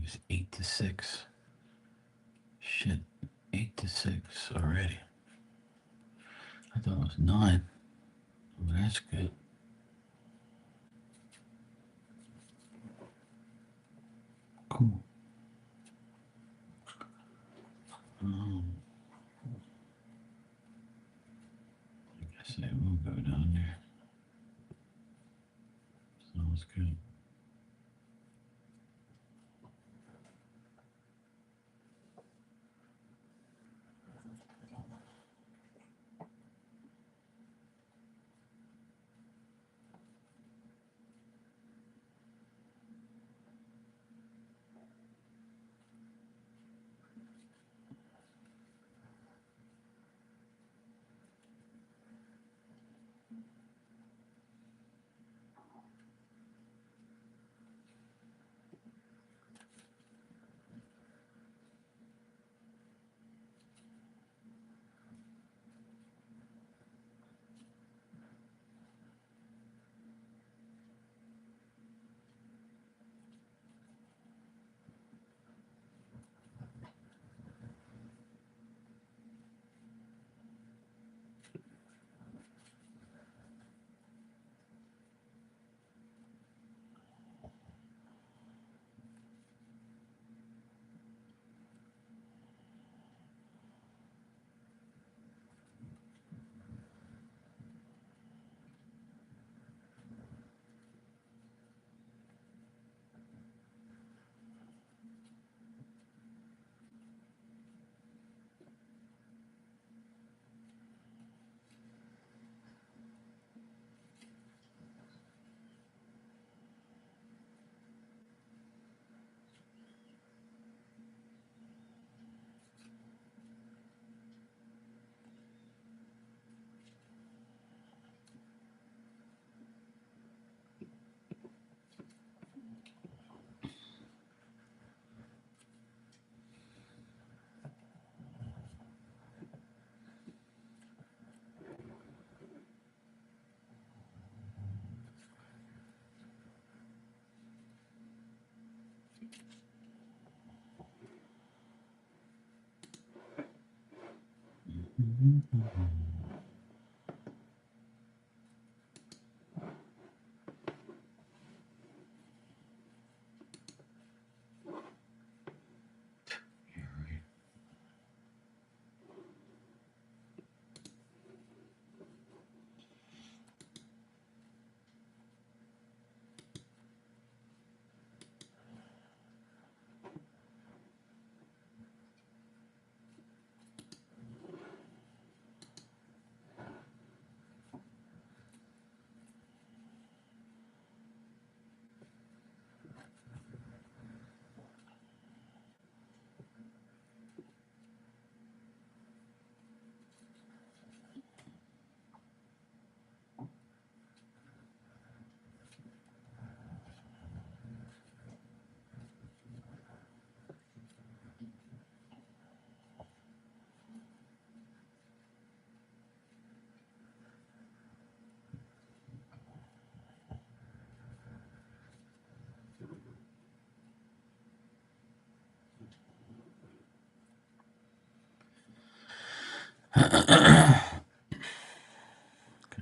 think it's 8-6. Shit, 8-6 already. I thought it was 9. Oh, that's good. Cool. I guess I will go down there. Sounds good. You're right.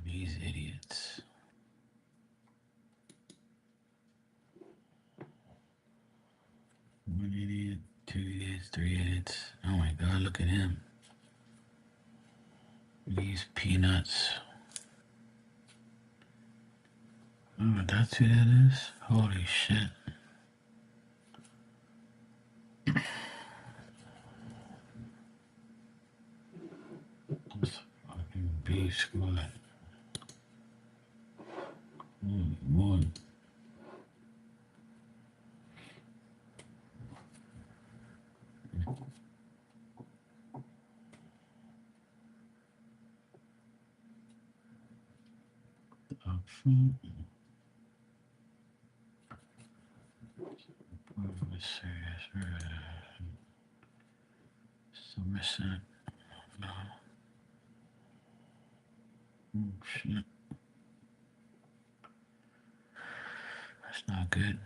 These idiots. One idiot, 2 idiots, 3 idiots. Oh my god, look at him. These peanuts. Oh, that's who that is? Holy shit. This fucking B squad. Holy moly. Up front. Somerset. No. Oh shit. That's not good.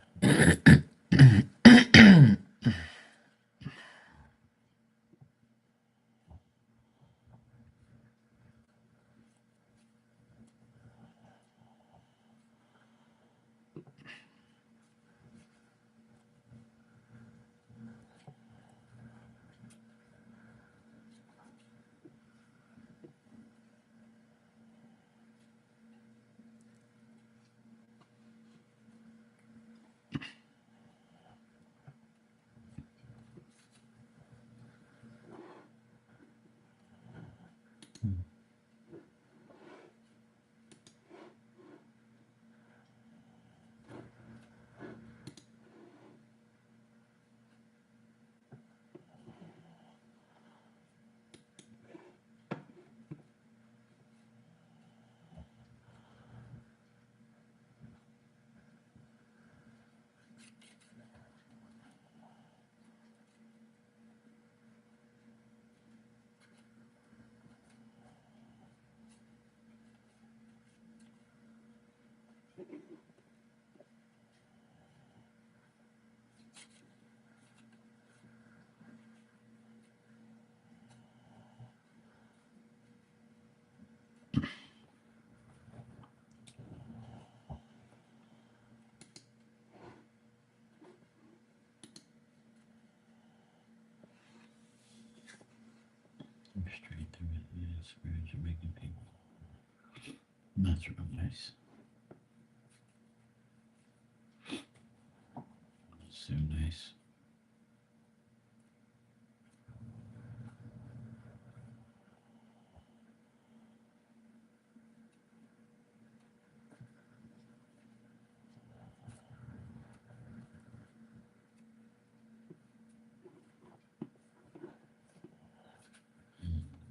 Straight through it. Yeah, screws are making people. That's real nice. So nice.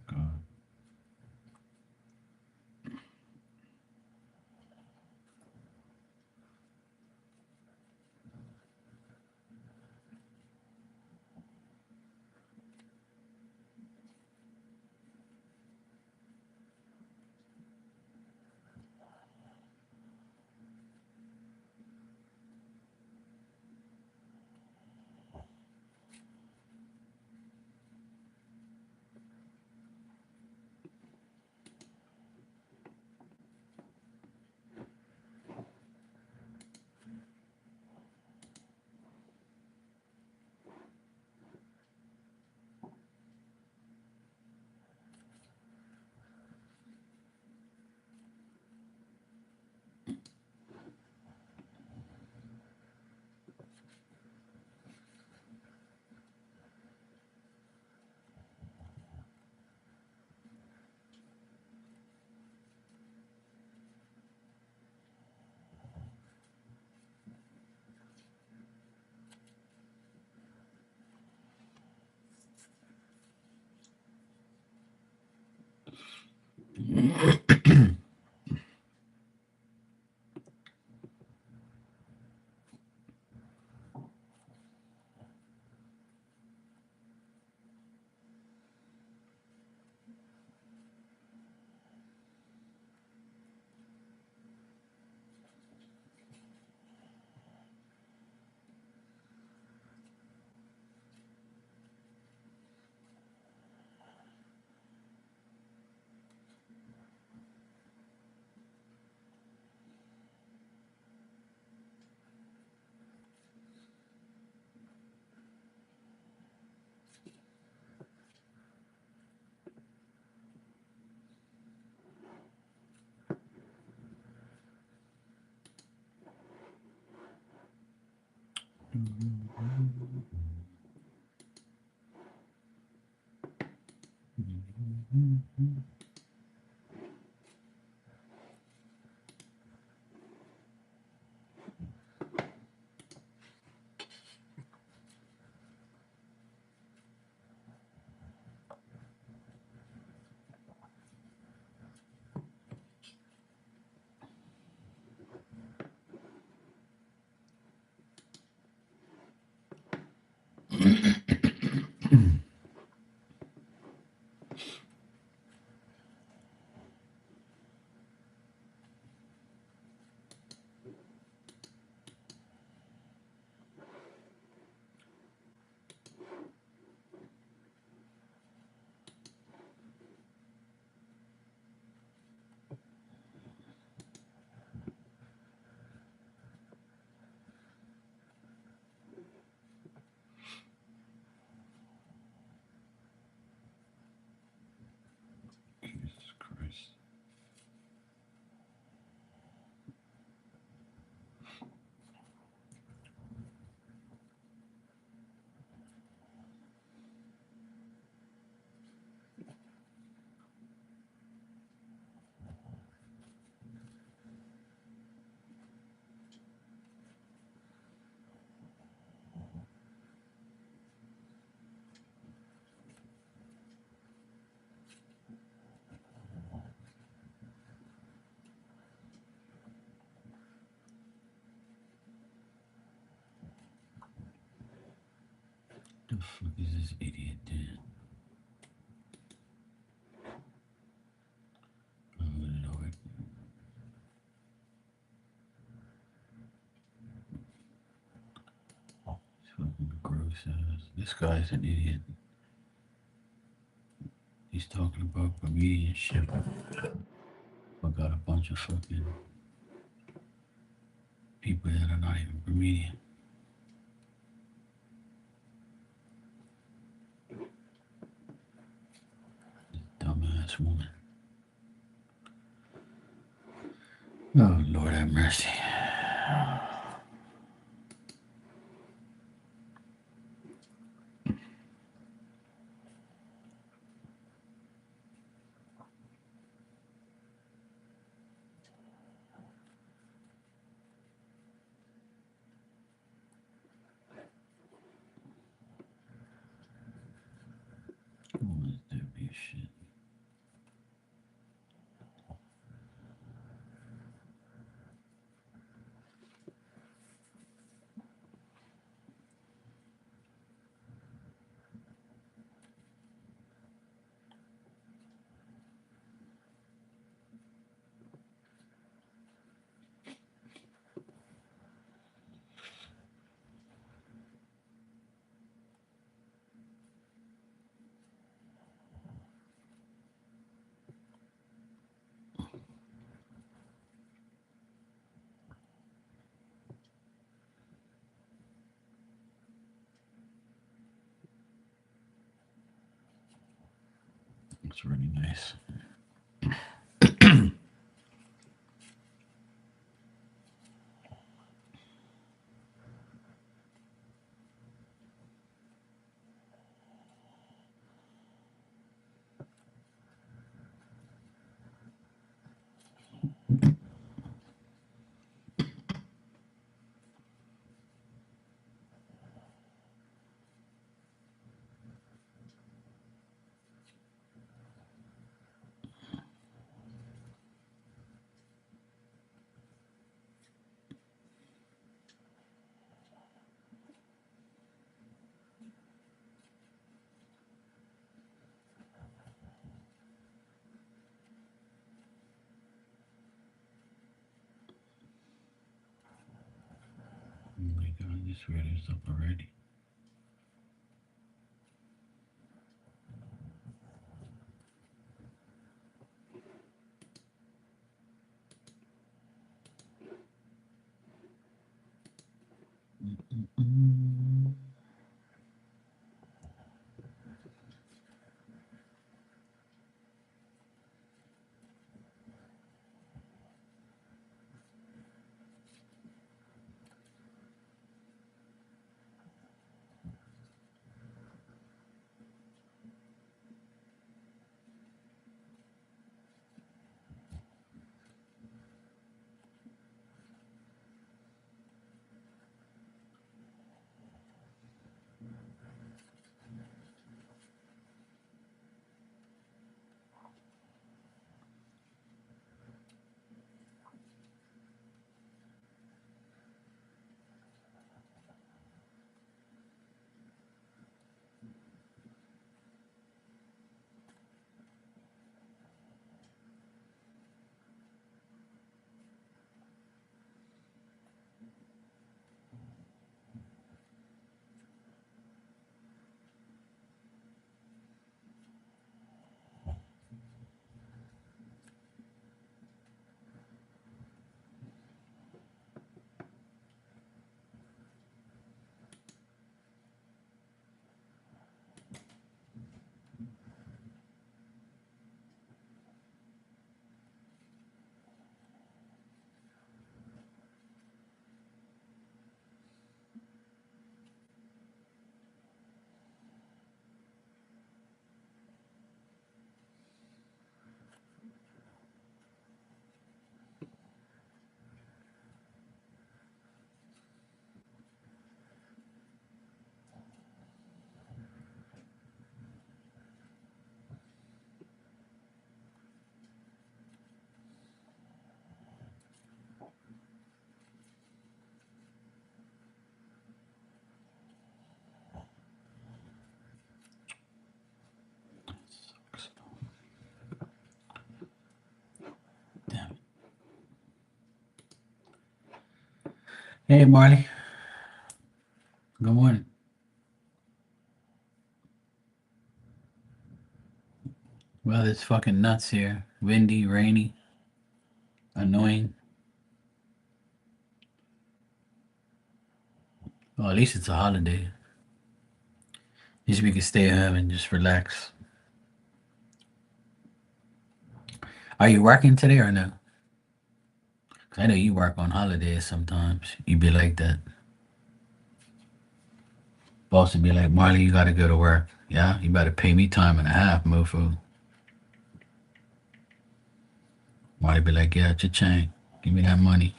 God. Jesus Christ. The fuck is this idiot doing? Oh Lord. says, this guy's an idiot. He's talking about comedianship, but got a bunch of fucking people that are not even comedian. Dumbass woman. Oh, Lord have mercy. What is that big shit? It's really nice. Oh my god, this radio's up already. Mm-mm-mm. Sucks. Damn it. Hey, Marley. Good morning. Well, it's fucking nuts here. Windy, rainy, annoying. Well, at least it's a holiday. At least we can stay home and just relax. Are you working today or no? 'Cause I know you work on holidays sometimes. You be like that. Boss would be like, Marley, you gotta go to work. Yeah, you better pay me time and a half, mofo. Marley be like, yeah, cha-chang. Give me that money.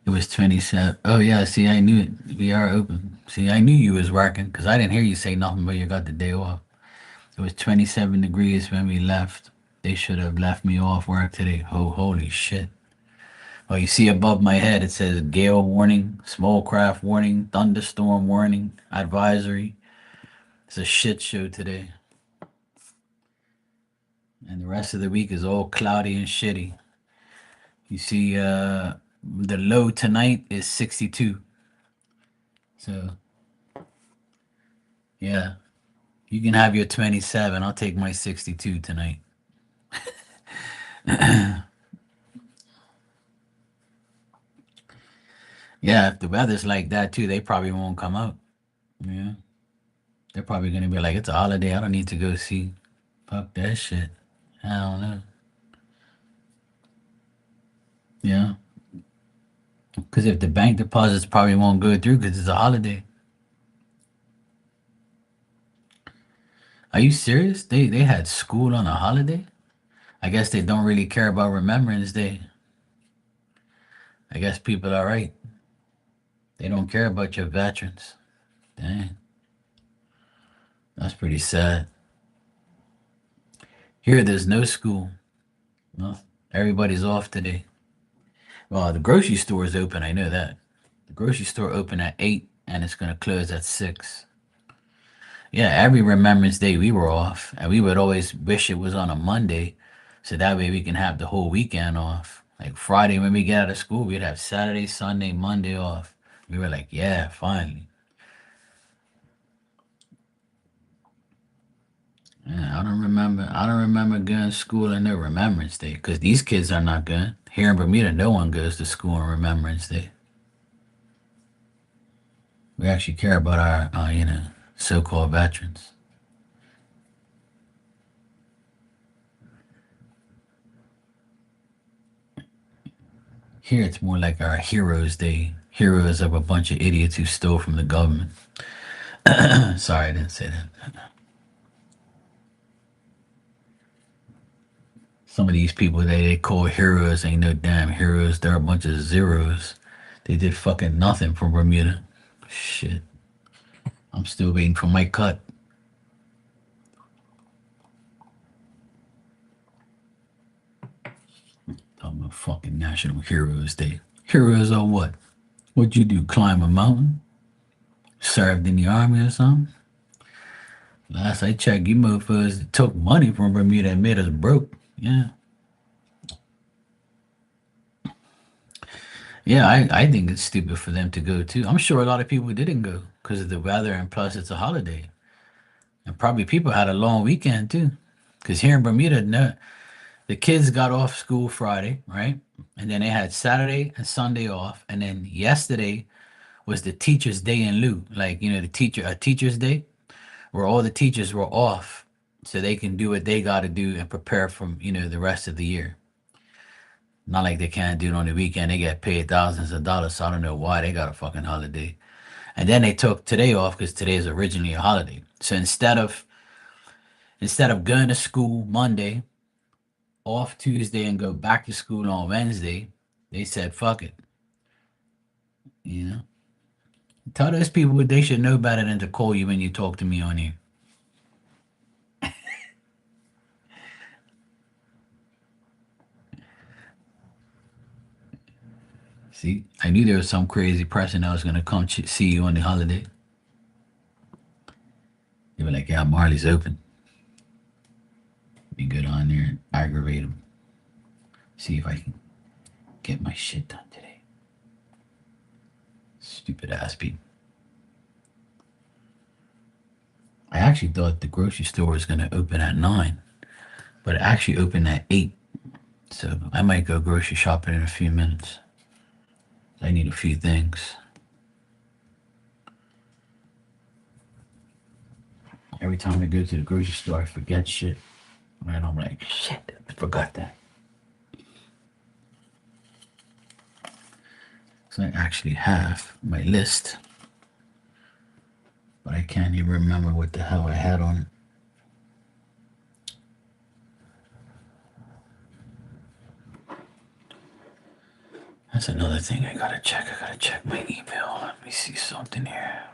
It was 27. Oh, yeah, see, I knew it. We are open. See, I knew you was working because I didn't hear you say nothing but you got the day off. It was 27 degrees when we left. They should have left me off work today. Oh, holy shit. Oh, you see above my head, it says gale warning, small craft warning, thunderstorm warning, advisory. It's a shit show today. And the rest of the week is all cloudy and shitty. You see, the low tonight is 62. So, yeah, you can have your 27. I'll take my 62 tonight. Yeah, if the weather's like that too, they probably won't come out. Yeah. They're probably going to be like, it's a holiday. I don't need to go see. Fuck that shit. I don't know. Yeah. Because if the bank deposits probably won't go through because it's a holiday. Are you serious? They had school on a holiday? I guess they don't really care about Remembrance Day. I guess people are right. They don't care about your veterans. Dang. That's pretty sad. Here, there's no school. No. Everybody's off today. Well, the grocery store is open. I know that. The grocery store open at 8 and it's going to close at 6. Yeah, every Remembrance Day we were off, and we would always wish it was on a Monday, so that way we can have the whole weekend off. Like Friday when we get out of school, we'd have Saturday, Sunday, Monday off. We were like, yeah, finally. Yeah, I don't remember. I don't remember going to school on no Remembrance Day because these kids are not going. Here in Bermuda, no one goes to school on Remembrance Day. We actually care about our, so-called veterans. Here, it's more like our Heroes Day. Heroes of a bunch of idiots who stole from the government. Sorry, I didn't say that. Some of these people that they call heroes ain't no damn heroes. They're a bunch of zeros. They did fucking nothing for Bermuda. Shit. I'm still waiting for my cut. Talking about fucking National Heroes Day. Heroes of what? What'd you do? Climb a mountain? Served in the army or something? Last I checked, you motherfuckers took money from Bermuda and made us broke. Yeah. Yeah, I think it's stupid for them to go too. I'm sure a lot of people didn't go because of the weather and plus it's a holiday. And probably people had a long weekend too. Because here in Bermuda, no, the kids got off school Friday, right? And then they had Saturday and Sunday off. And then yesterday was the teacher's day in lieu. Like, a teacher's day where all the teachers were off so they can do what they got to do and prepare from, the rest of the year. Not like they can't do it on the weekend. They get paid thousands of dollars. So I don't know why they got a fucking holiday. And then they took today off because today is originally a holiday. So instead of going to school Monday, off Tuesday, and go back to school on Wednesday, they said fuck it. You know, tell those people what they should know better than to call you when you talk to me on here. See, I knew there was some crazy person that was gonna come see you on the holiday. They were like, "Yeah, Marley's open. Be good on there and aggravate him. See if I can get my shit done today." Stupid ass people. I actually thought the grocery store was gonna open at 9, but it actually opened at 8. So I might go grocery shopping in a few minutes. I need a few things. Every time I go to the grocery store, I forget shit. And I'm like, shit, I forgot that. So I actually have my list, but I can't even remember what the hell I had on it. That's another thing I gotta check. I gotta check my email. Let me see something here.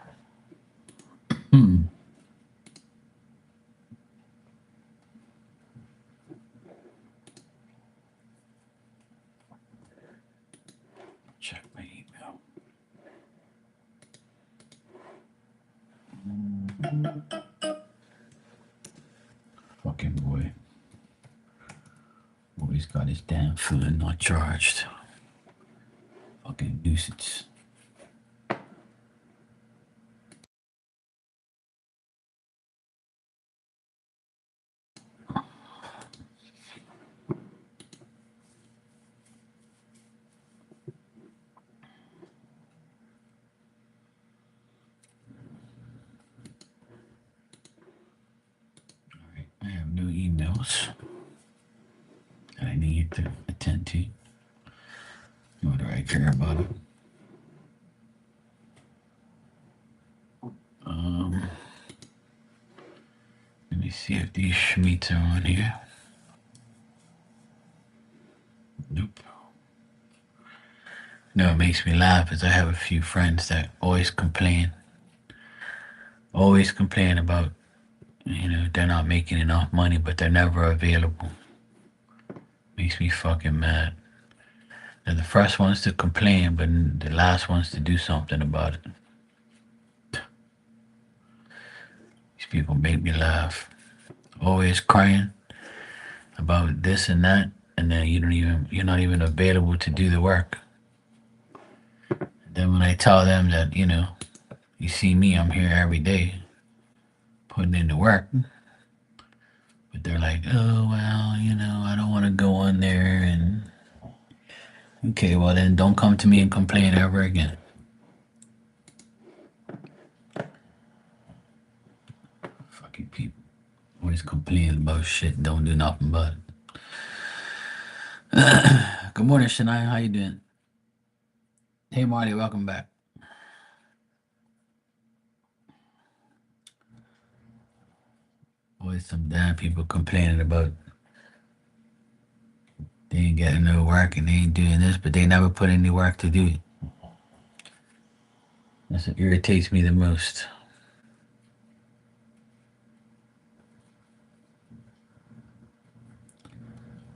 Check my email. Fucking boy. Always got his damn phone not charged. Fucking nuisance. Alright, I have no emails that I need to attend to. Nor do I care about it. Let me see if these Schmeats are on here. Nope. No, it makes me laugh is I have a few friends that always complain about, they're not making enough money, but they're never available. Makes me fucking mad. They're the first ones to complain, but the last ones to do something about it. These people make me laugh. Always crying about this and that, and then you're not even available to do the work. Then when I tell them that, you see me, I'm here every day putting in the work. But they're like, oh, well, I don't want to go on there. And okay, well, then don't come to me and complain ever again. Fucking people always complain about shit, don't do nothing about it. Good morning, Shania. How you doing? Hey, Marty, welcome back. Always some damn people complaining about they ain't getting no work and they ain't doing this, but they never put any work to do it. That's what irritates me the most.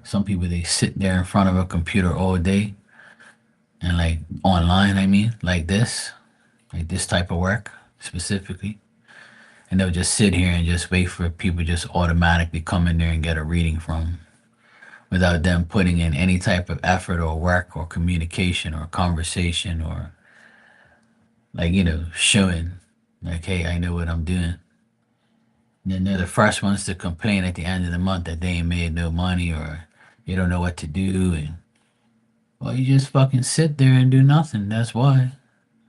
Some people, they sit there in front of a computer all day and like online, I mean, like this type of work specifically. And they'll just sit here and just wait for people just automatically come in there and get a reading from without them putting in any type of effort or work or communication or conversation or like, showing like, hey, I know what I'm doing. And then they're the first ones to complain at the end of the month that they ain't made no money or they don't know what to do. And well, you just fucking sit there and do nothing. That's why.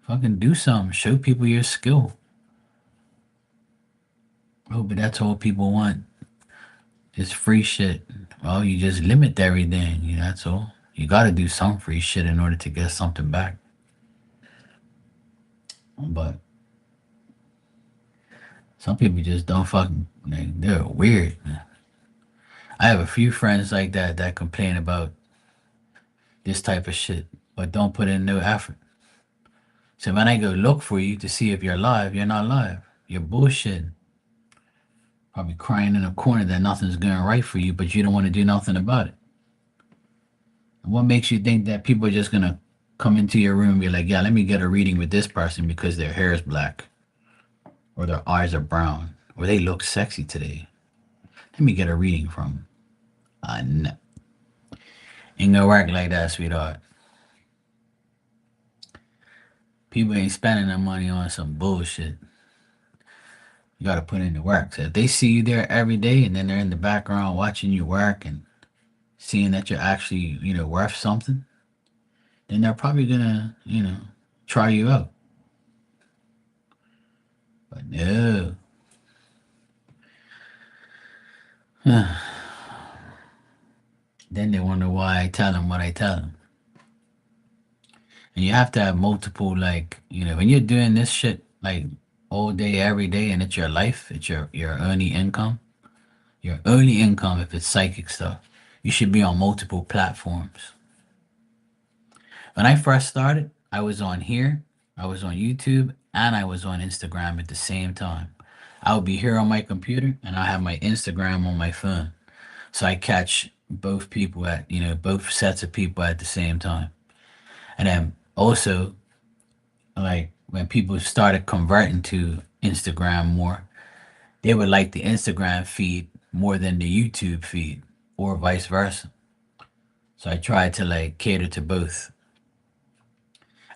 Fucking do something. Show people your skill. Oh, but that's all people want. Just free shit. Well, you just limit everything. That's all. You got to do some free shit in order to get something back. But some people just don't fucking. They're weird. I have a few friends like that complain about this type of shit, but don't put in no effort. So when I go look for you to see if you're live, you're not live. You're bullshitting. Probably crying in a corner that nothing's going right for you, but you don't want to do nothing about it. What makes you think that people are just gonna come into your room and be like, yeah, let me get a reading with this person because their hair is black, or their eyes are brown, or they look sexy today? Let me get a reading from. No. Ain't gonna work like that, sweetheart. People ain't spending their money on some bullshit. You got to put in the work. So if they see you there every day and then they're in the background watching you work and seeing that you're actually, worth something, then they're probably gonna, try you out. But no. Then they wonder why I tell them what I tell them. And you have to have multiple, like, when you're doing this shit like all day, every day, and it's your life, it's your only income. Your only income if it's psychic stuff. You should be on multiple platforms. When I first started, I was on here, I was on YouTube, and I was on Instagram at the same time. I would be here on my computer and I have my Instagram on my phone. So I catch both people at, both sets of people at the same time. And then also, like, when people started converting to Instagram more, they would like the Instagram feed more than the YouTube feed, or vice versa. So I try to like cater to both.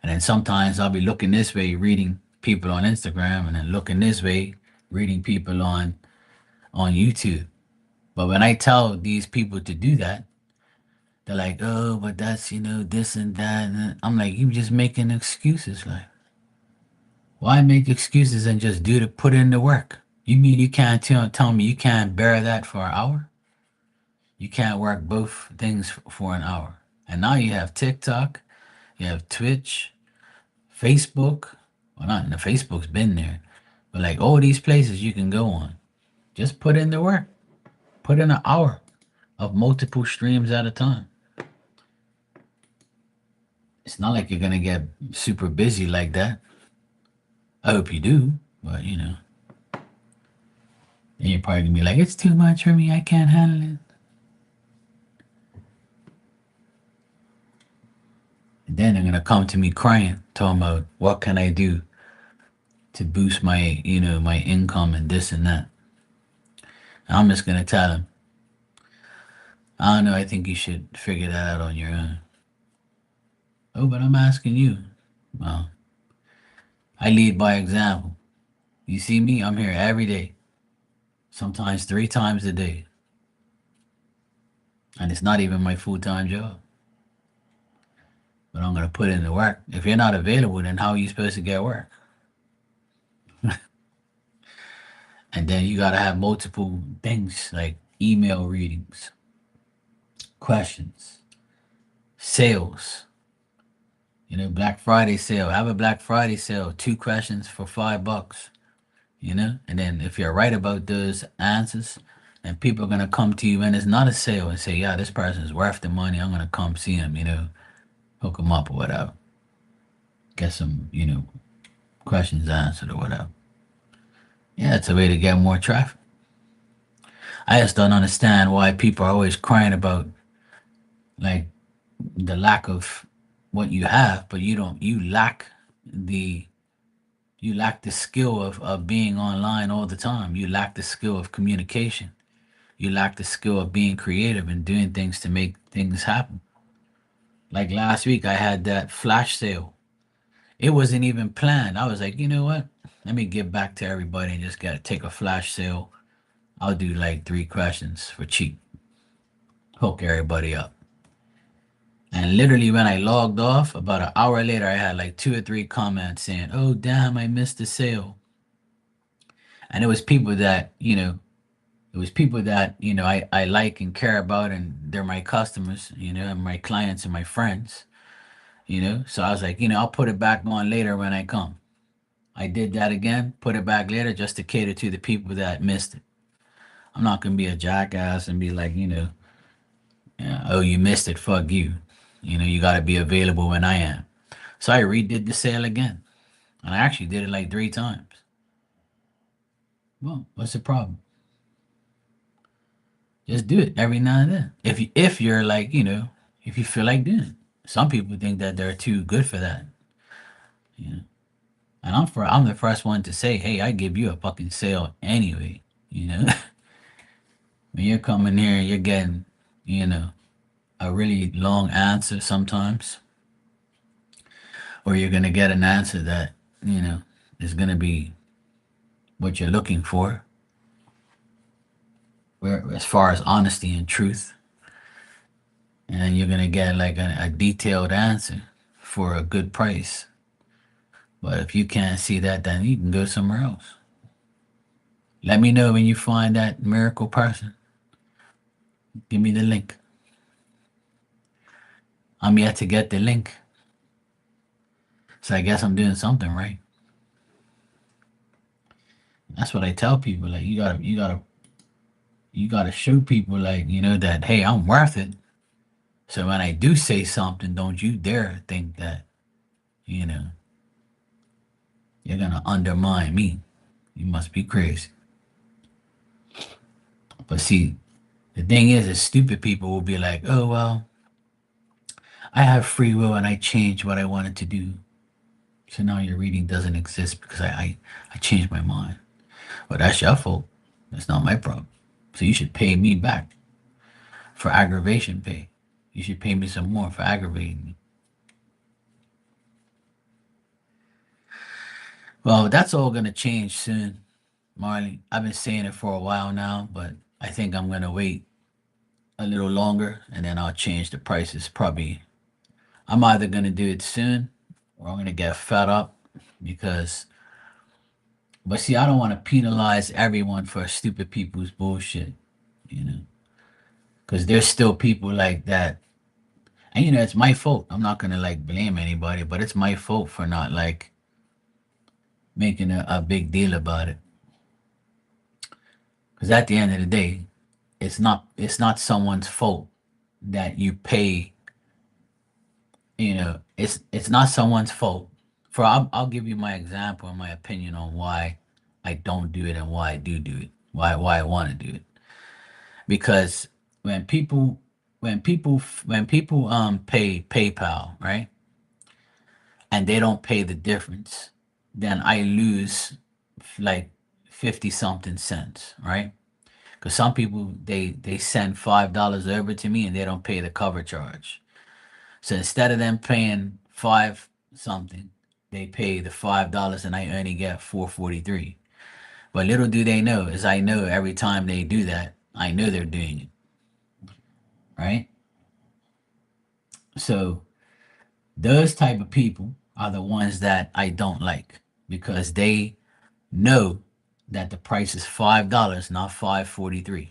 And then sometimes I'll be looking this way, reading people on Instagram, and then looking this way, reading people on YouTube. But when I tell these people to do that, they're like, "Oh, but that's this and that." And I'm like, "You just making excuses. Like, why make excuses and just put in the work? You mean you can't tell me you can't bear that for an hour? You can't work both things for an hour." And now you have TikTok, you have Twitch, Facebook. Well, not the Facebook's been there, but like all these places you can go on. Just put in the work. Put in an hour of multiple streams at a time. It's not like you're gonna get super busy like that. I hope you do, but then you're probably gonna be like, it's too much for me. I can't handle it. And then they're gonna come to me crying, talking about what can I do to boost my income and this and that. And I'm just gonna tell them, I don't know. I think you should figure that out on your own. Oh, but I'm asking you. Well, I lead by example. You see me? I'm here every day, sometimes 3 times a day, and it's not even my full-time job. But I'm gonna put in the work. If you're not available, then how are you supposed to get work? And then you gotta have multiple things like email readings, questions, sales. Black Friday sale. Have a Black Friday sale. 2 questions for $5. And then if you're right about those answers, then people are gonna come to you when it's not a sale and say, "Yeah, this person is worth the money. I'm gonna come see him." Hook them up or whatever. Get some questions answered or whatever. Yeah, it's a way to get more traffic. I just don't understand why people are always crying about like the lack of what you have, but the you lack the skill of being online all the time. You lack the skill of communication. You lack the skill of being creative and doing things to make things happen. Like last week, I had that flash sale. It wasn't even planned. I was like, you know what? Let me give back to everybody and just take a flash sale. I'll do like 3 questions for cheap. Hook everybody up. And literally, when I logged off, about an hour later, I had like 2 or 3 comments saying, "Oh, damn, I missed the sale." And it was people that, I like and care about, and they're my customers, and my clients and my friends, So I was like, I'll put it back on later when I come. I did that again, put it back later just to cater to the people that missed it. I'm not going to be a jackass and be like, yeah, "Oh, you missed it. Fuck you." You got to be available when I am. So I redid the sale again. And I actually did it like 3 times. Well, what's the problem? Just do it every now and then. If you're like, if you feel like doing it. Some people think that they're too good for that. You know. And I'm the first one to say, "Hey, I give you a fucking sale anyway." You know, when you're coming here, you're getting, you know, a really long answer sometimes, or you're gonna get an answer that, is gonna be what you're looking for, where as far as honesty and truth, and you're gonna get like a detailed answer for a good price. But if you can't see that, then you can go somewhere else. Let me know when you find that miracle person. Give me the link. I'm yet to get the link, so I guess I'm doing something right. That's what I tell people. Like you gotta show people like that. Hey, I'm worth it. So when I do say something, don't you dare think that you know you're gonna undermine me. You must be crazy. But see, the thing is stupid people will be like, oh well, I have free will and I change what I wanted to do. So now your reading doesn't exist because I changed my mind. Well, that's your fault. That's not my problem. So you should pay me back for aggravation pay. You should pay me some more for aggravating me. Well, that's all gonna change soon, Marley. I've been saying it for a while now, but I think I'm gonna wait a little longer and then I'll change the prices. Probably I'm either gonna do it soon or I'm gonna get fed up because but see I don't wanna penalize everyone for stupid people's bullshit, you know. Because there's still people like that. And it's my fault. I'm not gonna like blame anybody, but it's my fault for not like making a big deal about it. Because at the end of the day, it's not someone's fault that you pay. It's not someone's fault. I'll give you my example and my opinion on why I don't do it and why I do it. Why I want to do it. Because when people when people pay PayPal, right, and they don't pay the difference, then I lose like 50 something cents, right? Because some people they send $5 over to me and they don't pay the cover charge. So instead of them paying five something, they pay the $5 and I only get 4.43. But little do they know is I know every time they do that, I know they're doing it, right? So those type of people are the ones that I don't like because they know that the price is $5, not 5.43.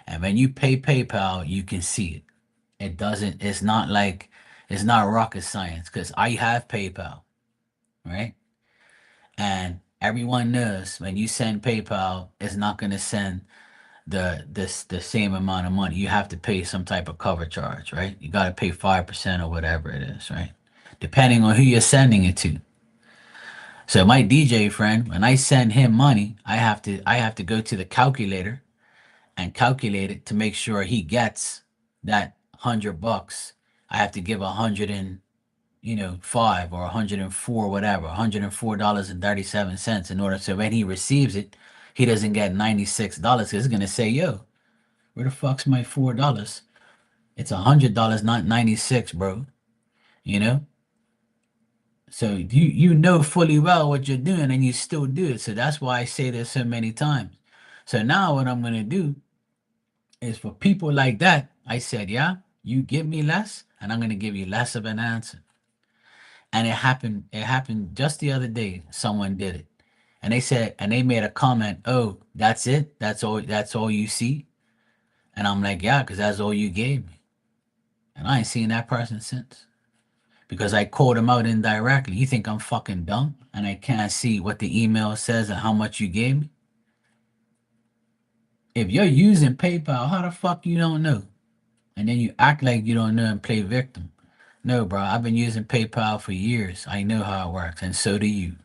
And when you pay PayPal, you can see it. It's not like it's not rocket science because I have PayPal, right? And everyone knows when you send PayPal, it's not gonna send the same amount of money. You have to pay some type of cover charge, right? You gotta pay 5% or whatever it is, right? Depending on who you're sending it to. So my DJ friend, when I send him money, I have to go to the calculator and calculate it to make sure he gets that $100. I have to give 105 or 104, whatever, $104.37 in order so when he receives it, he doesn't get $96 because it's gonna say, yo, where the fuck's my $4? It's $100, not 96, bro. You know? So you know fully well what you're doing and you still do it. So that's why I say this so many times. So now what I'm gonna do is for people like that, I said, yeah, you give me less, and I'm gonna give you less of an answer. And it happened just the other day. Someone did it. And they made a comment, oh, that's it? That's all you see? And I'm like, yeah, because that's all you gave me. And I ain't seen that person since. Because I called him out indirectly. You think I'm fucking dumb and I can't see what the email says and how much you gave me? If you're using PayPal, how the fuck you don't know? And then you act like you don't know and play victim. No, bro, I've been using PayPal for years. I know how it works, and so do you.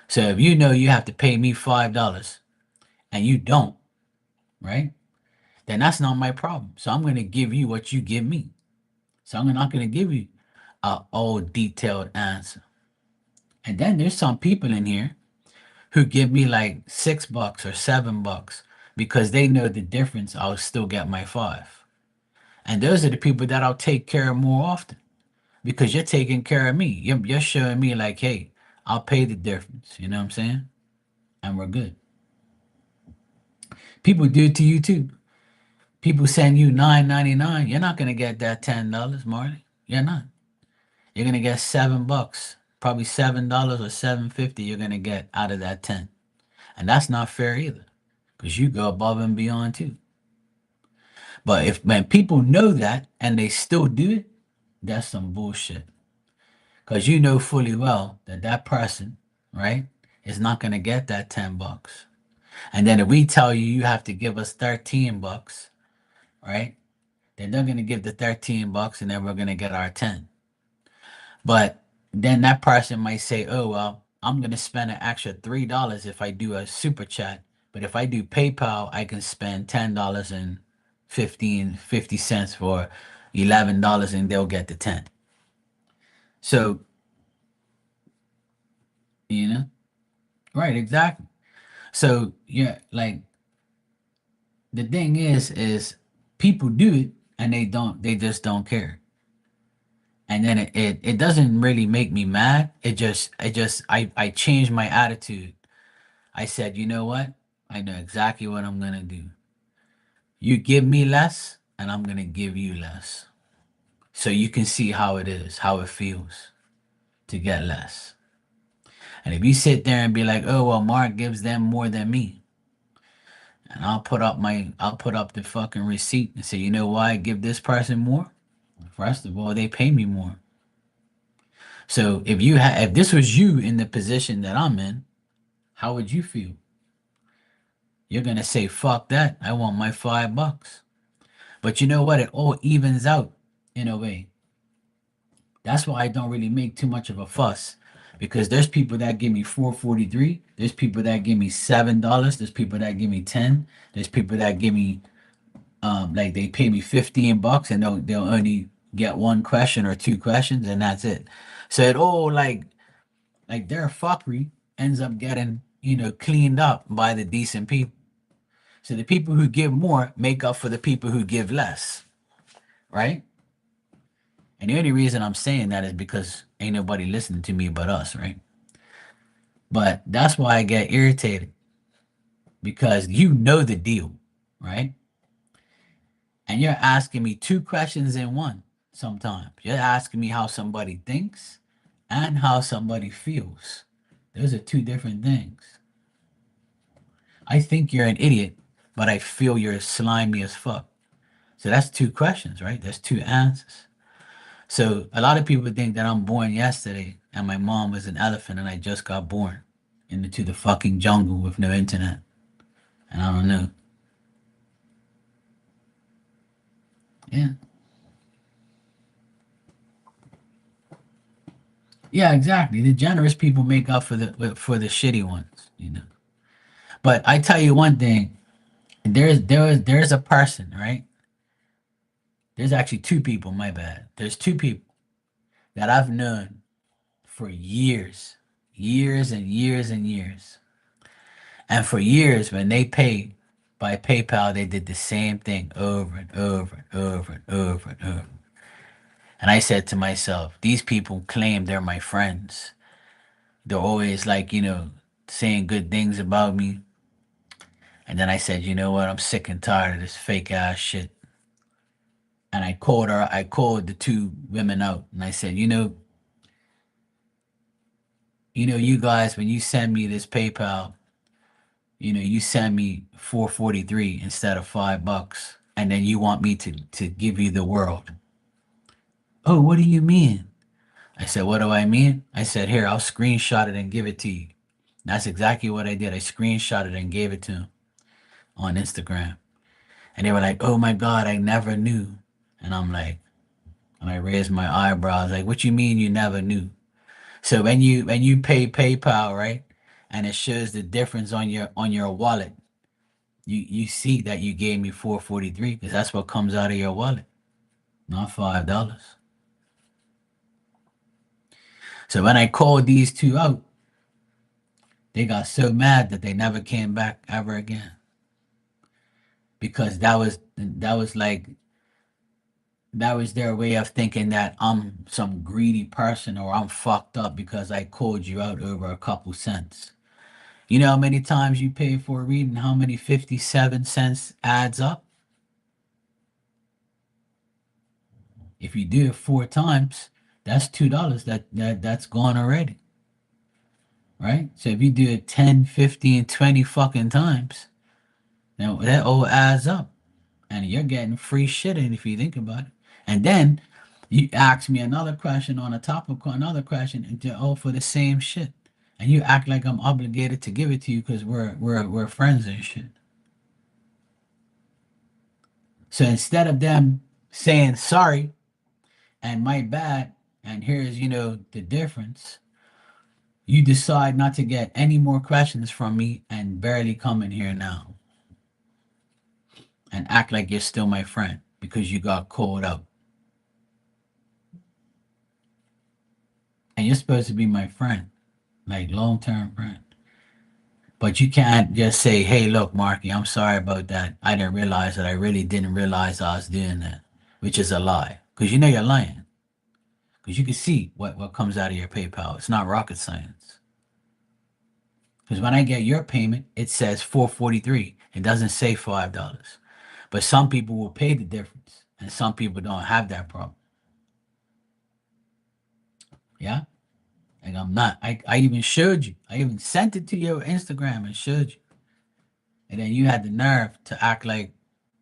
So if you know you have to pay me $5 and you don't, right? Then that's not my problem. So I'm gonna give you what you give me. So I'm not gonna give you a all detailed answer. And then there's some people in here who give me like $6 or $7 because they know the difference. I'll still get my five. And those are the people that I'll take care of more often because you're taking care of me. You're showing me like, hey, I'll pay the difference. You know what I'm saying? and we're good. People do it to you too. People send you $9.99. You're not gonna get that $10, Marty. You're not. You're gonna get $7, probably $7 or $7.50. You're gonna get out of that 10, and that's not fair either, because you go above and beyond too. But if when people know that and they still do it, that's some bullshit. Because you know fully well that that person, right, is not gonna get that $10. And then if we tell you you have to give us $13, right? Then they're gonna give the $13 and then we're gonna get our 10. But then that person might say, oh well, I'm gonna spend an extra $3 if I do a super chat. But if I do PayPal, I can spend $10 and 50 cents for $11 and they'll get the 10. So, you know, right, exactly. So yeah, like the thing is people do it and they just don't care. And then it doesn't really make me mad. I changed my attitude. I said, you know what? I know exactly what I'm gonna do. You give me less, and I'm gonna give you less. So you can see how it is, how it feels to get less. And if you sit there and be like, oh well, Mark gives them more than me, and I'll put up the fucking receipt and say, you know why I give this person more? First of all, they pay me more. So if this was you in the position that I'm in, how would you feel? You're gonna say, fuck that. I want my $5. But you know what? It all evens out in a way. That's why I don't really make too much of a fuss. Because there's people that give me 4.43. There's people that give me $7. There's people that give me 10. There's people that give me like they pay me $15 and they'll only get one question or two questions and that's it. So it all like their fuckery ends up getting, cleaned up by the decent people. So the people who give more make up for the people who give less, right? And the only reason I'm saying that is because ain't nobody listening to me but us, right? But that's why I get irritated because you know the deal, right? And you're asking me two questions in one sometimes. You're asking me how somebody thinks and how somebody feels. Those are two different things. I think you're an idiot, but I feel you're slimy as fuck. So that's two questions, right? That's two answers. So a lot of people think that I'm born yesterday and my mom was an elephant and I just got born into the fucking jungle with no internet. And I don't know. Yeah. Yeah, exactly. The generous people make up for the shitty ones. But I tell you one thing, there's a person, right? There's actually two people, my bad. There's two people that I've known for years, years and years and years. And for years, when they paid by PayPal, they did the same thing over and over and over and over and over. And I said to myself, these people claim they're my friends. They're always like, saying good things about me. And then I said, you know what? I'm sick and tired of this fake ass shit. And I called the two women out and I said, you guys, when you send me this PayPal, you send me 4.43 instead of $5, and then you want me to give you the world. Oh, what do you mean? I said, what do I mean? I said, here, I'll screenshot it and give it to you. That's exactly what I did. I screenshot it and gave it to him on Instagram. And they were like, oh my God, I never knew. And I'm like, and I raised my eyebrows, like, what you mean you never knew? So when you pay PayPal, right? And it shows the difference on your wallet, you see that you gave me 4.43 because that's what comes out of your wallet, not $5. So when I called these two out, they got so mad that they never came back ever again. Because that was their way of thinking that I'm some greedy person or I'm fucked up because I called you out over a couple cents. You know how many times you pay for a read and how many 57 cents adds up? If you do it 4 times, that's $2 that's gone already, right? So if you do it 10, 50, and 20 fucking times, now that all adds up. And you're getting free shit in if you think about it. And then you ask me another question on the top of another question and they're all for the same shit. And you act like I'm obligated to give it to you because we're friends and shit. So instead of them saying sorry and my bad, and here's the difference, you decide not to get any more questions from me and barely come in here now and act like you're still my friend because you got called up. And you're supposed to be my friend, like long term friend. But you can't just say, hey, look, Marky, I'm sorry about that. I didn't realize that. I really didn't realize I was doing that, which is a lie. Because you know you're lying. Because you can see what comes out of your PayPal. It's not rocket science. Because when I get your payment, it says 443. It doesn't say $5. But some people will pay the difference. And some people don't have that problem. Yeah? Like I'm not. I even showed you. I even sent it to your Instagram and showed you. And then you had the nerve to act like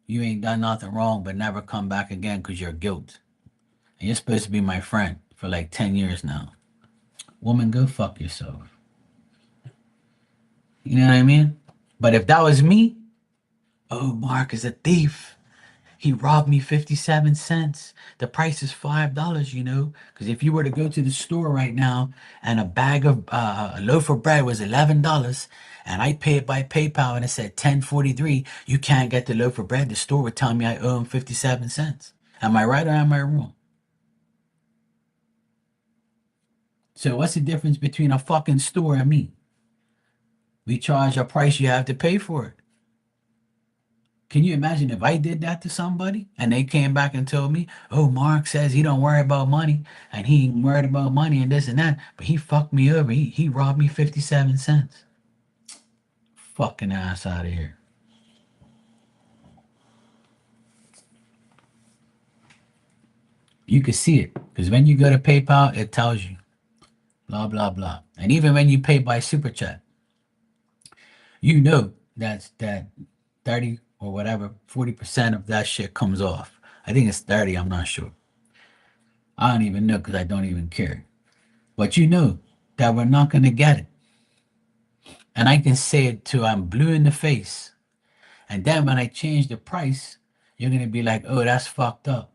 you ain't done nothing wrong, but never come back again because you're guilt. And you're supposed to be my friend for like 10 years now. Woman, go fuck yourself. You know what I mean? But if that was me, oh, Mark is a thief. He robbed me 57 cents. The price is $5, because if you were to go to the store right now and a bag of a loaf of bread was $11 and I pay it by PayPal and it said 10.43, you can't get the loaf of bread. The store would tell me I owe him 57 cents. Am I right or am I wrong? So what's the difference between a fucking store and me? We charge a price, you have to pay for it. Can you imagine if I did that to somebody and they came back and told me, "Oh, Mark says he don't worry about money and he ain't worried about money and this and that, but he fucked me over. He robbed me 57 cents." Fucking ass out of here. You can see it because when you go to PayPal, it tells you blah blah blah. And even when you pay by super chat, you know that 30 or whatever 40% of that shit comes off. I think it's 30. I'm not sure. I don't even know because I don't even care. But you know that we're not going to get it. And I can say it till I'm blue in the face. And then when I change the price, you're going to be like, oh, that's fucked up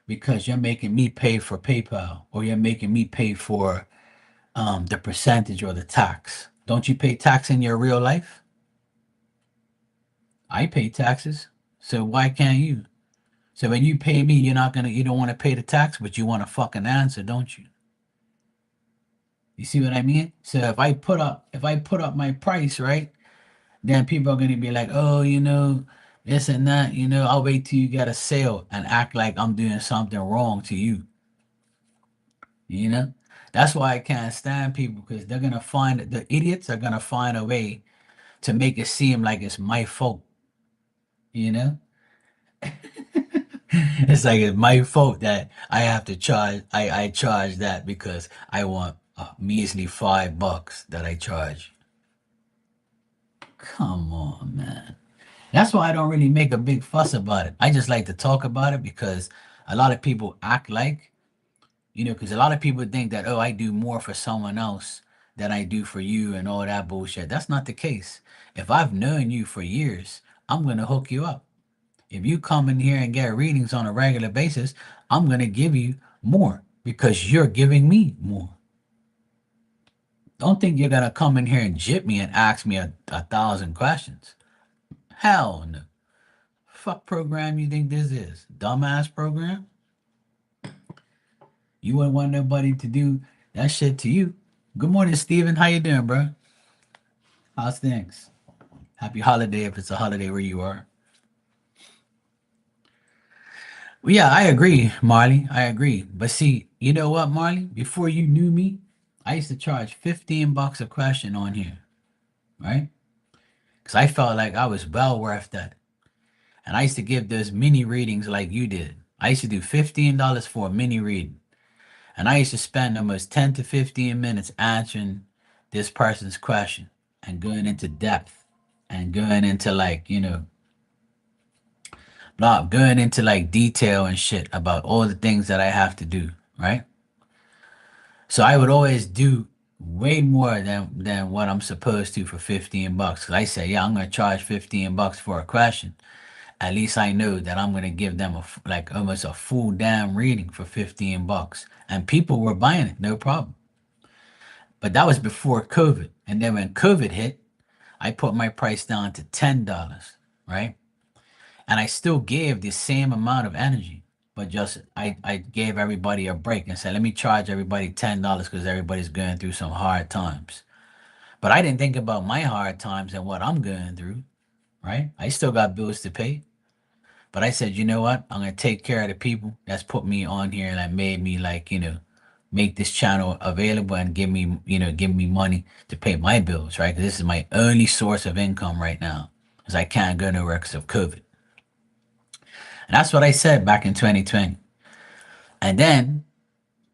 because you're making me pay for PayPal or you're making me pay for the percentage or the tax. Don't you pay tax in your real life? I pay taxes. So why can't you? So when you pay me, you don't want to pay the tax, but you want a fucking answer, don't you? You see what I mean? So if I put up my price, right? Then people are gonna be like, oh, this and that, I'll wait till you get a sale and act like I'm doing something wrong to you, you know? That's why I can't stand people because the idiots are gonna find a way to make it seem like it's my fault, you know? It's like it's my fault that I have to I charge that because I want a measly $5 that I charge. Come on, man. That's why I don't really make a big fuss about it. I just like to talk about it because a lot of people act like, because a lot of people think that, oh, I do more for someone else than I do for you and all that bullshit. That's not the case. If I've known you for years, I'm going to hook you up. If you come in here and get readings on a regular basis, I'm going to give you more because you're giving me more. Don't think you're going to come in here and jip me and ask me a thousand questions. Hell no. Fuck program you think this is? Dumbass program? You wouldn't want nobody to do that shit to you. Good morning, Steven. How you doing, bro? How's things? Happy holiday if it's a holiday where you are. Well, yeah, I agree, Marley. I agree. But see, you know what, Marley? Before you knew me, I used to charge $15 a question on here, right? Because I felt like I was well worth that. And I used to give those mini readings like you did. I used to do $15 for a mini reading. And I used to spend almost 10 to 15 minutes answering this person's question and going into depth and going into like, going into like detail and shit about all the things that I have to do, right? So I would always do way more than what I'm supposed to for 15 bucks. 'Cause I say, yeah, I'm gonna charge 15 bucks for a question. At least I know that I'm gonna give them like almost a full damn reading for 15 bucks. And people were buying it, no problem. But that was before COVID. And then when COVID hit, I put my price down to $10, right? And I still gave the same amount of energy, but just I gave everybody a break and said, let me charge everybody $10 because everybody's going through some hard times. But I didn't think about my hard times and what I'm going through, right? I still got bills to pay. But I said, you know what? I'm gonna take care of the people that's put me on here and that made me like, make this channel available and give me money to pay my bills, right? Because this is my only source of income right now, because I can't go nowhere because of COVID. And that's what I said back in 2020. And then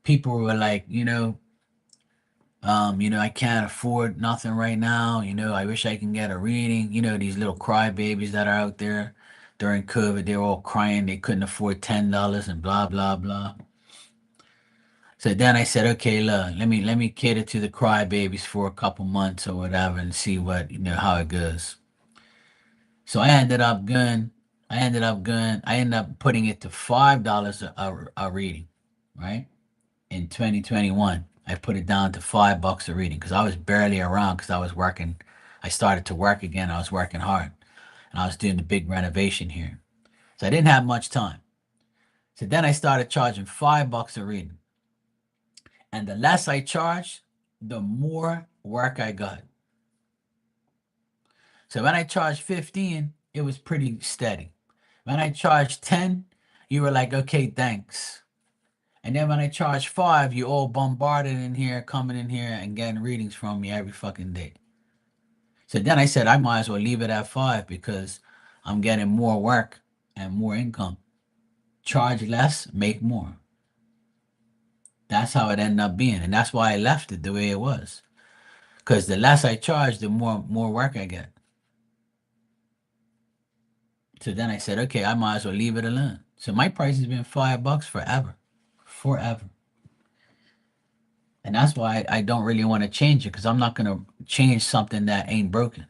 people were like, I can't afford nothing right now. I wish I can get a reading. These little crybabies that are out there during COVID, they were all crying they couldn't afford $10 and blah blah blah. So then I said, okay, look, let me cater to the crybabies for a couple months or whatever and see what how it goes. So I ended up putting it to $5 a reading, right? In 2021. I put it down to $5 a reading because I was barely around because I was working. I started to work again. I was working hard and I was doing the big renovation here. So I didn't have much time. So then I started charging $5 a reading. And the less I charged, the more work I got. So when I charged 15, it was pretty steady. When I charged 10, you were like, okay, thanks. And then when I charge 5, you all bombarded in here, coming in here and getting readings from me every fucking day. So then I said I might as well leave it at 5 because I'm getting more work and more income. Charge less, make more. That's how it ended up being. And that's why I left it the way it was. Because the less I charge, the more work I get. So then I said, okay, I might as well leave it alone. So my price has been $5 forever. Forever. And that's why I don't really want to change it because I'm not going to change something that ain't broken.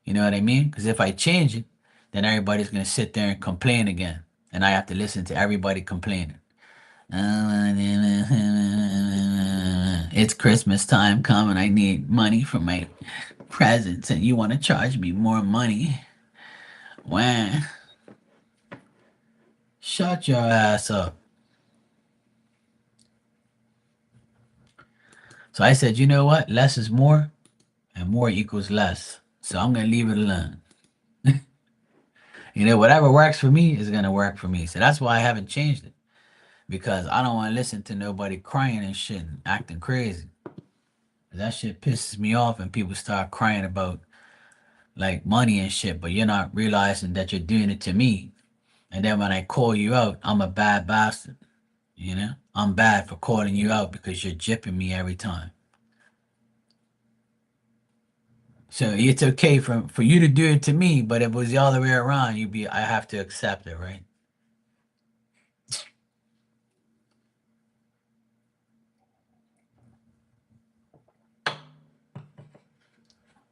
You know what I mean? Because if I change it, then everybody's going to sit there and complain again. And I have to listen to everybody complaining. It's Christmas time coming. I need money for my presents, and you want to charge me more money. Wah. Shut your ass up. So I said, you know what? Less is more, and more equals less. So I'm going to leave it alone. Whatever works for me is going to work for me. So that's why I haven't changed it. Because I don't want to listen to nobody crying and shit and acting crazy. That shit pisses me off when people start crying about like money and shit, but you're not realizing that you're doing it to me. And then when I call you out, I'm a bad bastard. I'm bad for calling you out because you're jipping me every time. So it's okay for you to do it to me, but if it was the other way around, I have to accept it, right?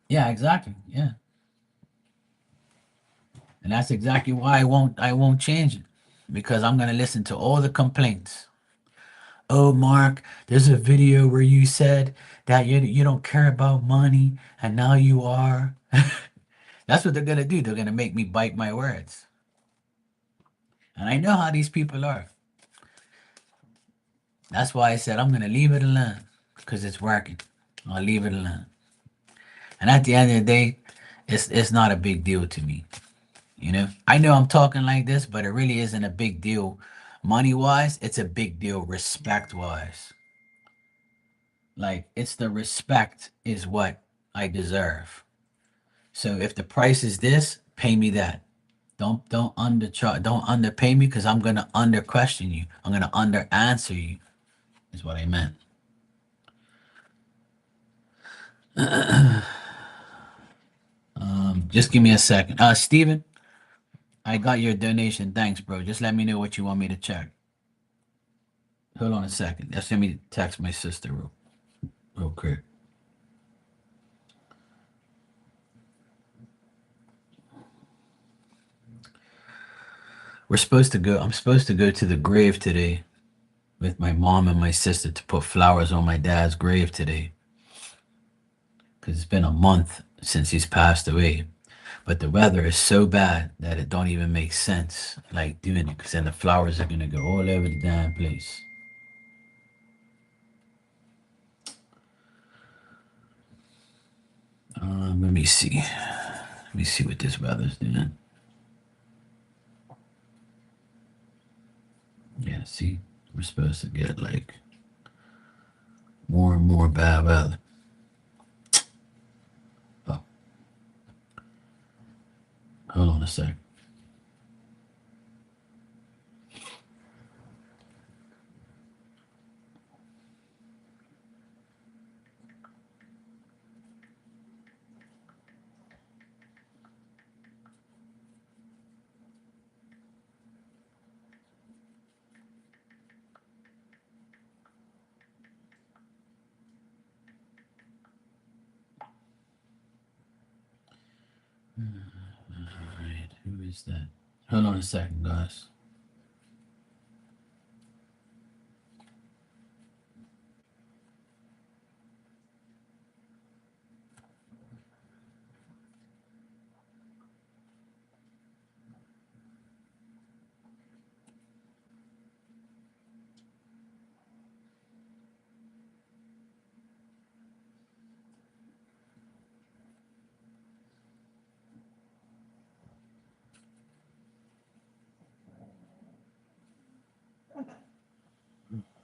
Yeah, exactly. Yeah. And that's exactly why I won't change it. Because I'm gonna listen to all the complaints. Oh, Mark, there's a video where you said that you don't care about money and now you are. That's what they're gonna do. They're gonna make me bite my words. And I know how these people are. That's why I said I'm gonna leave it alone. Because it's working. I'll leave it alone. And at the end of the day, it's not a big deal to me. I know I'm talking like this, but it really isn't a big deal money wise. It's a big deal respect wise. Like it's the respect is what I deserve. So if the price is this, pay me that. Don't undercharge. Don't underpay me because I'm gonna under question you. I'm gonna under answer you. Is what I meant. Just give me a second. Steven, I got your donation. Thanks, bro. Just let me know what you want me to check. Hold on a second. Just let me text my sister real quick. We're supposed to go. I'm supposed to go to the grave today with my mom and my sister to put flowers on my dad's grave today because it's been a month since he's passed away. But the weather is so bad that it don't even make sense like doing it because then the flowers are gonna go all over the damn place. Let me see. Let me see what this weather's doing. Yeah, see, we're supposed to get like more and more bad weather. Oh, hold on a sec. All right, who is that? Hold on a second, guys.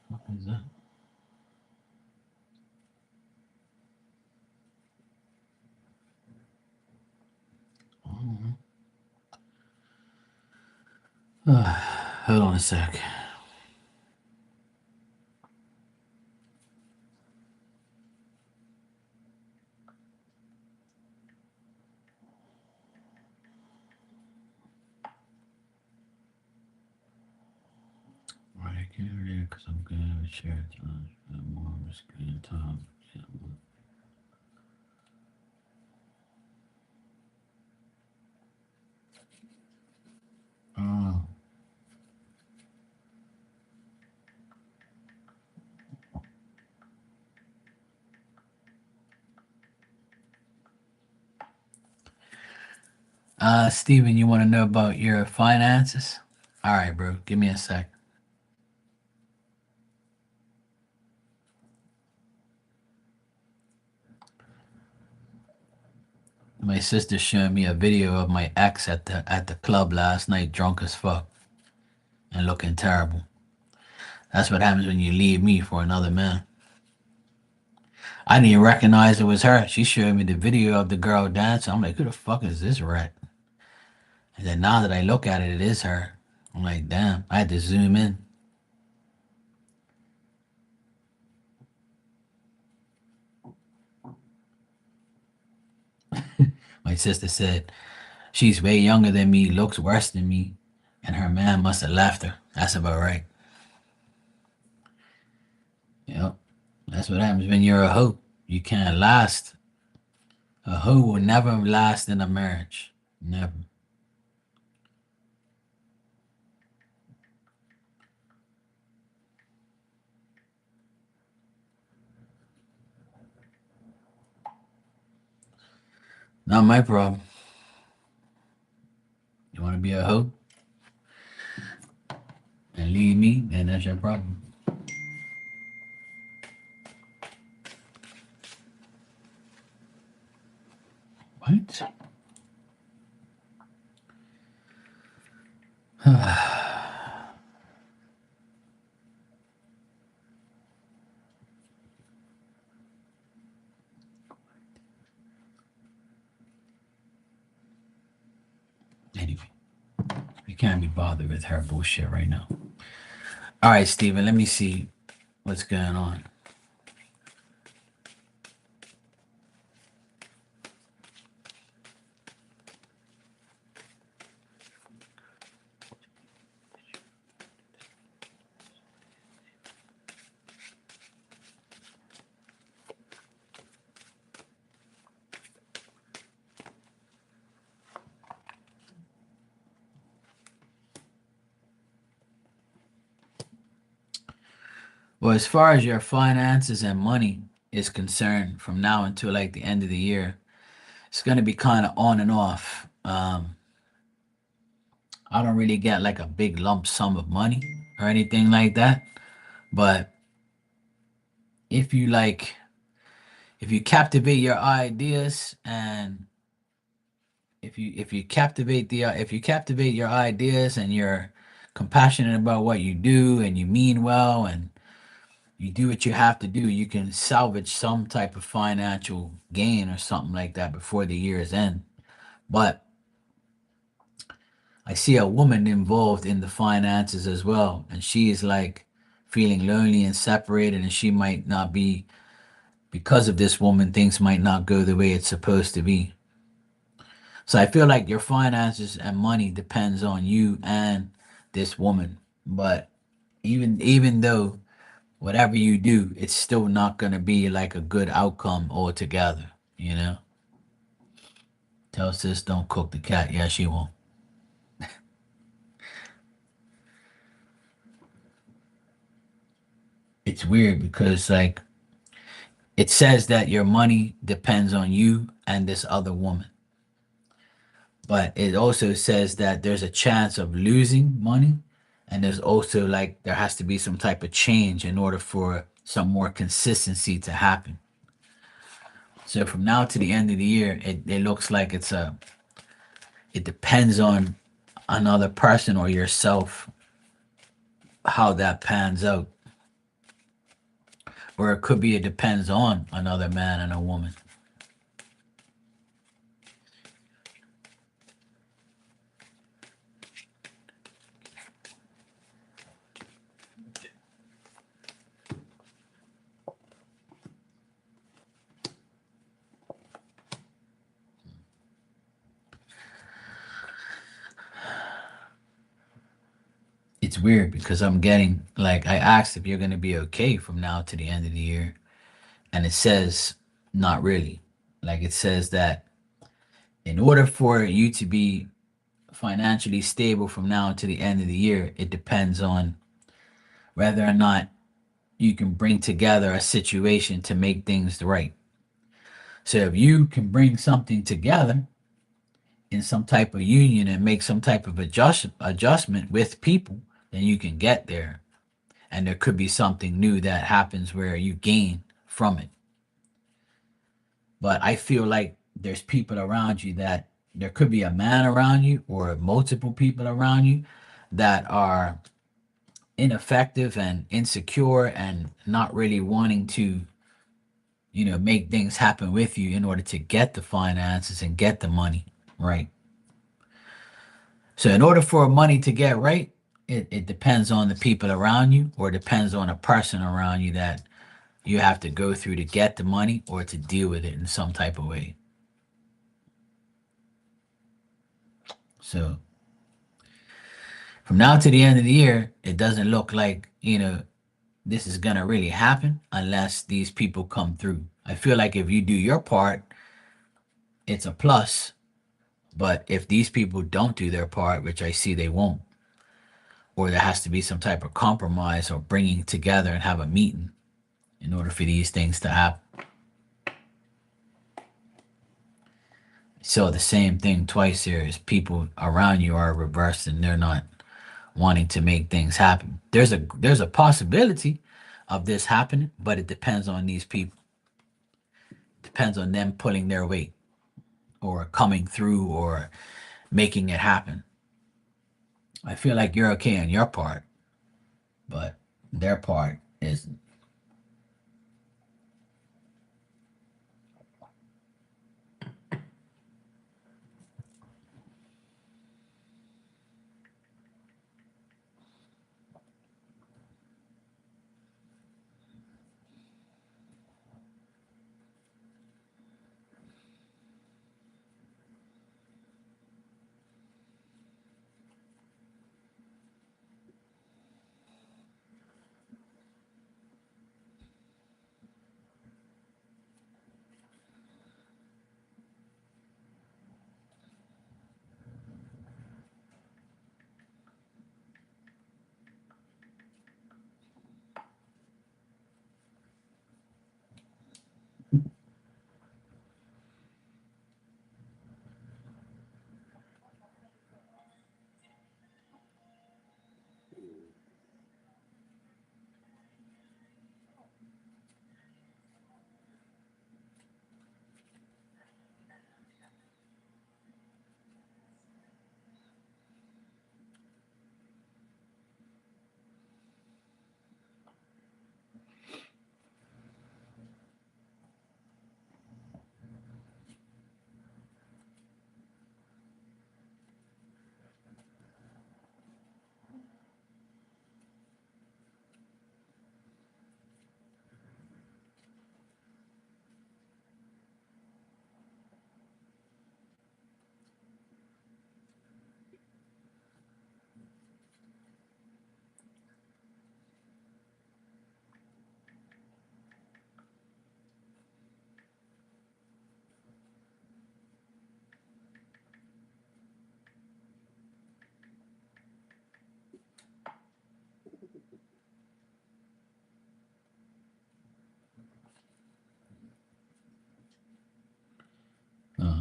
What is that? Hold on a sec. Right, I can't read it because I'm gonna have a share time. More screen time. Yeah. Oh, Steven, you want to know about your finances? All right, bro. Give me a sec. My sister showed me a video of my ex at the club last night, drunk as fuck and looking terrible. That's what happens when you leave me for another man. I didn't even recognize it was her. She showed me the video of the girl dancing. I'm like, who the fuck is this rat? And then now that I look at it, it is her. I'm like, damn. I had to zoom in. My sister said, she's way younger than me, looks worse than me, and her man must have left her. That's about right. Yep. That's what happens when you're a hoe. You can't last. A hoe will never last in a marriage. Never. Not my problem. You want to be a hoe and leave me, then that's your problem. What? can't be bothered with her bullshit right now. All right, Steven, let me see what's going on. Well, as far as your finances and money is concerned, from now until like the end of the year, it's going to be kind of on and off. I don't really get like a big lump sum of money or anything like that. But if you like, if you captivate your ideas and if you captivate your ideas and you're compassionate about what you do and you mean well and you do what you have to do, you can salvage some type of financial gain or something like that before the year's end. But I see a woman involved in the finances as well, and she is like feeling lonely and separated, and she might not be, because of this woman, things might not go the way it's supposed to be. So I feel like your finances and money depends on you and this woman. But even though whatever you do, it's still not gonna be like a good outcome altogether, you know? Tell sis don't cook the cat. Yeah, she won't. It's weird because like it says that your money depends on you and this other woman. But it also says that there's a chance of losing money, and there's also like there has to be some type of change in order for some more consistency to happen. So from now to the end of the year, it looks like it depends on another person or yourself how that pans out. Or it could be it depends on another man and a woman. It's weird because I'm getting like I asked if you're gonna be okay from now to the end of the year, and it says not really. Like it says that in order for you to be financially stable from now to the end of the year, it depends on whether or not you can bring together a situation to make things right. So if you can bring something together in some type of union and make some type of adjustment with people, then you can get there. And there could be something new that happens where you gain from it. But I feel like there's people around you that there could be a man around you or multiple people around you that are ineffective and insecure and not really wanting to, make things happen with you in order to get the finances and get the money right. So in order for money to get right, it depends on the people around you or it depends on a person around you that you have to go through to get the money or to deal with it in some type of way. So from now to the end of the year, it doesn't look like, this is going to really happen unless these people come through. I feel like if you do your part, it's a plus. But if these people don't do their part, which I see they won't, or there has to be some type of compromise or bringing together and have a meeting in order for these things to happen. So the same thing twice here is people around you are reversed and they're not wanting to make things happen. There's a possibility of this happening, but it depends on these people. It depends on them pulling their weight or coming through or making it happen. I feel like you're okay on your part, but their part isn't.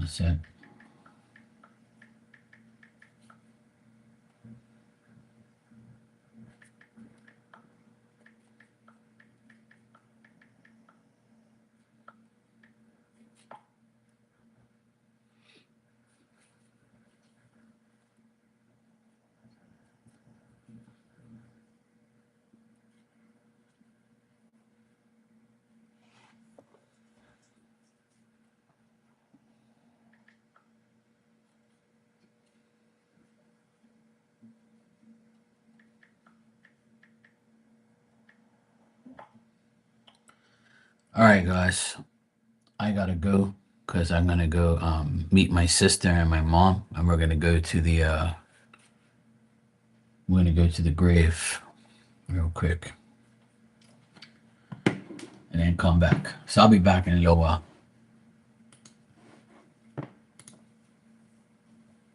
What's that? All right, guys. I gotta go because I'm gonna go meet my sister and my mom, and we're gonna go to the grave real quick, and then come back. So I'll be back in a little while.